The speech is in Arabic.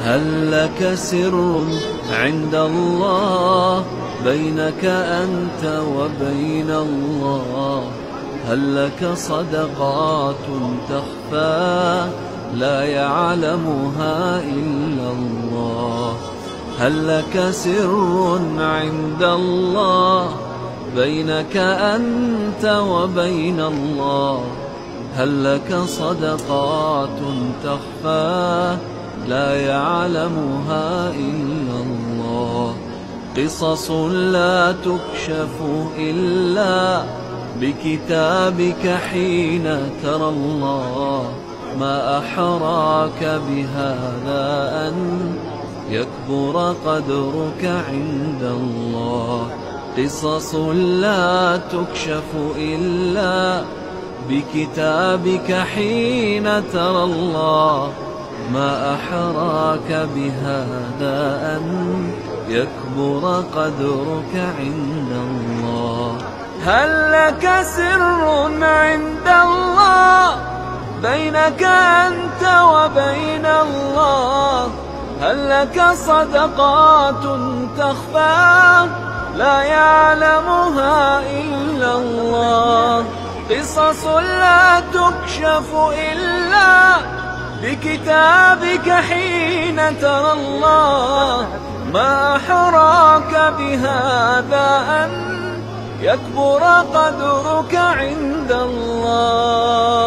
هل لك سر عند الله بينك أنت وبين الله؟ هل لك صدقات تخفى لا يعلمها إلا الله؟ هل لك سر عند الله بينك أنت وبين الله؟ هل لك صدقات تخفى لا يعلمها إلا الله؟ قصص لا تكشف إلا بكتابك حين ترى الله. ما أحراك بهذا أن يكبر قدرك عند الله. قصص لا تكشف إلا بكتابك حين ترى الله. ما أحراك بهذا أن يكبر قدرك عند الله. هل لك سر عند الله بينك أنت وبين الله؟ هل لك صدقات تخفى لا يعلمها إلا الله؟ قصص لا تكشف إلا بكتابك حين ترى الله. ما أحراك بهذا أن يكبر قدرك عند الله.